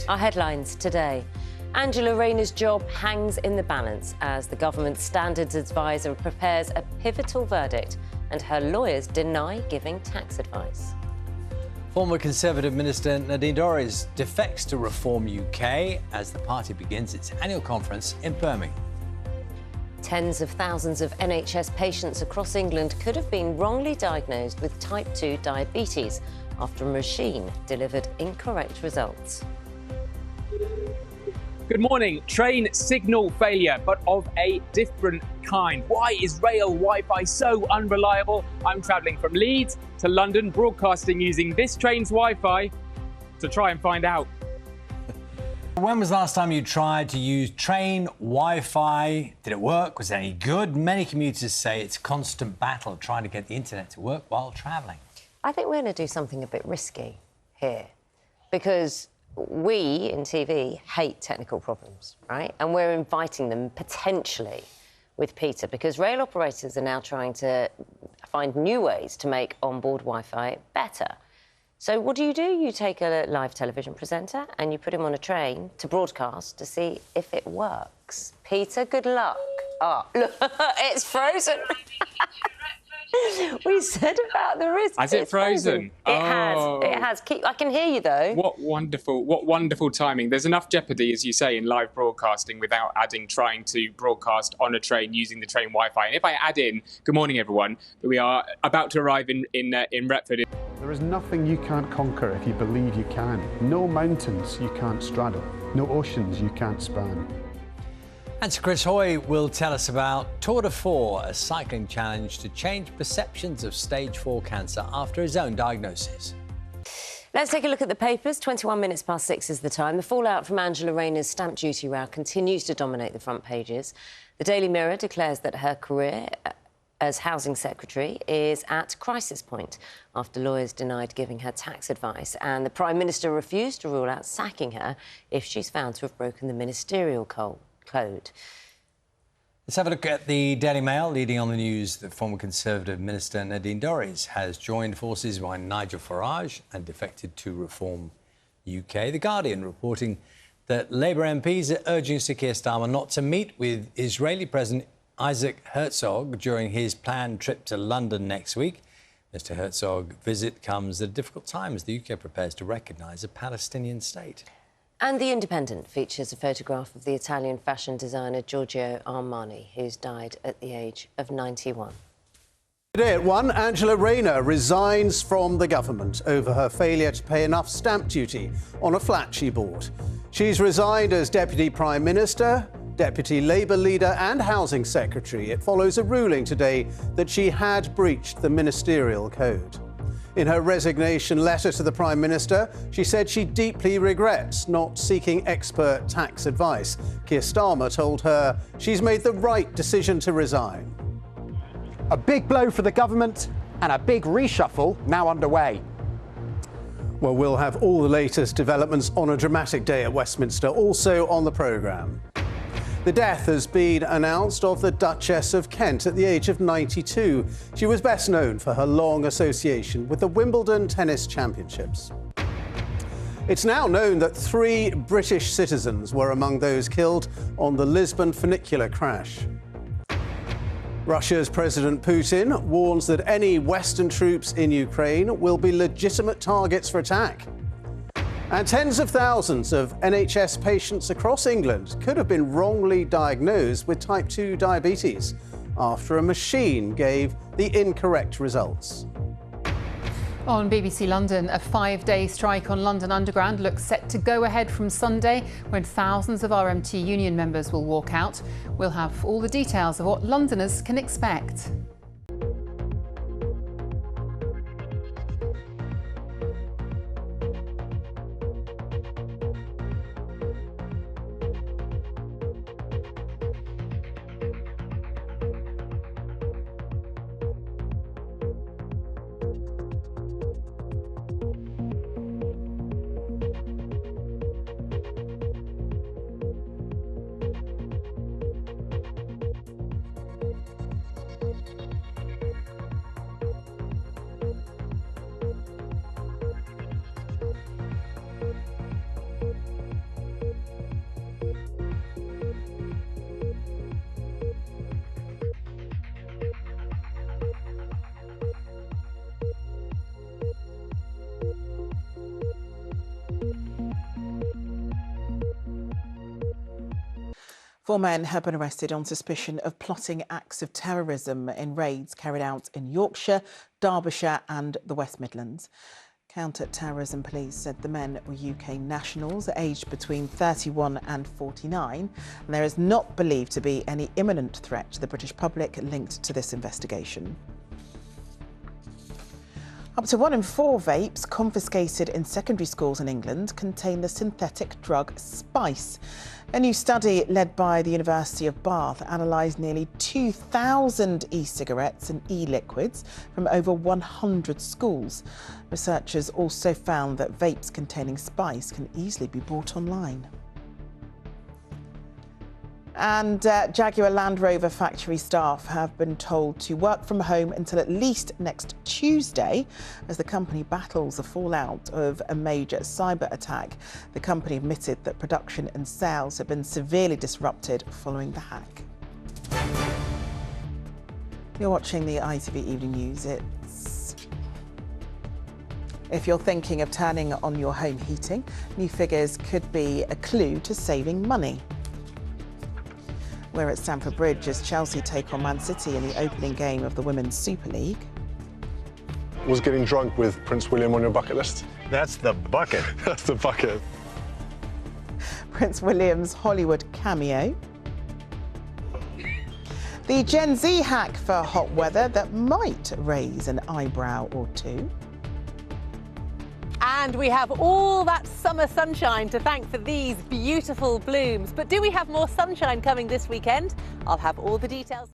Our headlines today. Angela Rayner's job hangs in the balance as the government standards advisor prepares a pivotal verdict and her lawyers deny giving tax advice. Former Conservative Minister Nadine Dorries defects to Reform UK as the party begins its annual conference in Birmingham. Tens of thousands of NHS patients across England could have been wrongly diagnosed with type 2 diabetes after a machine delivered incorrect results. Good morning. Train signal failure, but of a different kind. Why is rail Wi-Fi so unreliable? I'm travelling from Leeds to London, broadcasting using this train's Wi-Fi to try and find out. When was the last time you tried to use train Wi-Fi? Did it work? Was it any good? Many commuters say it's a constant battle trying to get the internet to work while travelling. I think we're going to do something a bit risky here because we in TV hate technical problems, right? And we're inviting them potentially with Peter because rail operators are now trying to find new ways to make onboard Wi-Fi better. So what do? You take a live television presenter and you put him on a train to broadcast to see if it works. Peter, good luck. Oh, look, it's frozen. We said about the risk. Has it frozen? It has. I can hear you, though. What wonderful timing. There's enough jeopardy, as you say, in live broadcasting without trying to broadcast on a train using the train Wi-Fi. And if I add in, good morning, everyone, we are about to arrive in Retford. There is nothing you can't conquer if you believe you can. No mountains you can't straddle. No oceans you can't span. And Sir Chris Hoy will tell us about Tour de Four, a cycling challenge to change perceptions of stage 4 cancer after his own diagnosis. Let's take a look at the papers. 21 minutes past 6 is the time. The fallout from Angela Rayner's stamp duty row continues to dominate the front pages. The Daily Mirror declares that her career as Housing Secretary is at crisis point after lawyers denied giving her tax advice, and the Prime Minister refused to rule out sacking her if she's found to have broken the ministerial code. Let's have a look at the Daily Mail. Leading on the news, the former Conservative Minister Nadine Dorries has joined forces with Nigel Farage and defected to Reform UK. The Guardian reporting that Labour MPs are urging Sir Keir Starmer not to meet with Israeli President Isaac Herzog during his planned trip to London next week. Mr Herzog's visit comes at a difficult time as the UK prepares to recognise a Palestinian state. And The Independent features a photograph of the Italian fashion designer Giorgio Armani, who's died at the age of 91. Today at 1, Angela Rayner resigns from the government over her failure to pay enough stamp duty on a flat she bought. She's resigned as Deputy Prime Minister, Deputy Labour leader and Housing Secretary. It follows a ruling today that she had breached the ministerial code. In her resignation letter to the Prime Minister, she said she deeply regrets not seeking expert tax advice. Keir Starmer told her she's made the right decision to resign. A big blow for the government and a big reshuffle now underway. Well, we'll have all the latest developments on a dramatic day at Westminster, also on the programme. The death has been announced of the Duchess of Kent at the age of 92. She was best known for her long association with the Wimbledon Tennis Championships. It's now known that 3 British citizens were among those killed on the Lisbon funicular crash. Russia's President Putin warns that any Western troops in Ukraine will be legitimate targets for attack. And tens of thousands of NHS patients across England could have been wrongly diagnosed with type 2 diabetes after a machine gave the incorrect results. On BBC London, a 5-day strike on London Underground looks set to go ahead from Sunday, when thousands of RMT union members will walk out. We'll have all the details of what Londoners can expect. 4 men have been arrested on suspicion of plotting acts of terrorism in raids carried out in Yorkshire, Derbyshire and the West Midlands. Counter-terrorism police said the men were UK nationals aged between 31 and 49, and there is not believed to be any imminent threat to the British public linked to this investigation. Up to 1 in 4 vapes confiscated in secondary schools in England contain the synthetic drug spice. A new study led by the University of Bath analysed nearly 2,000 e-cigarettes and e-liquids from over 100 schools. Researchers also found that vapes containing spice can easily be bought online. And Jaguar Land Rover factory staff have been told to work from home until at least next Tuesday as the company battles the fallout of a major cyber attack. The company admitted that production and sales have been severely disrupted following the hack. You're watching the ITV Evening News. If you're thinking of turning on your home heating, new figures could be a clue to saving money. We're at Stamford Bridge as Chelsea take on Man City in the opening game of the Women's Super League. Was getting drunk with Prince William on your bucket list? That's the bucket. That's the bucket. Prince William's Hollywood cameo. The Gen Z hack for hot weather that might raise an eyebrow or two. And we have all that summer sunshine to thank for these beautiful blooms. But do we have more sunshine coming this weekend? I'll have all the details.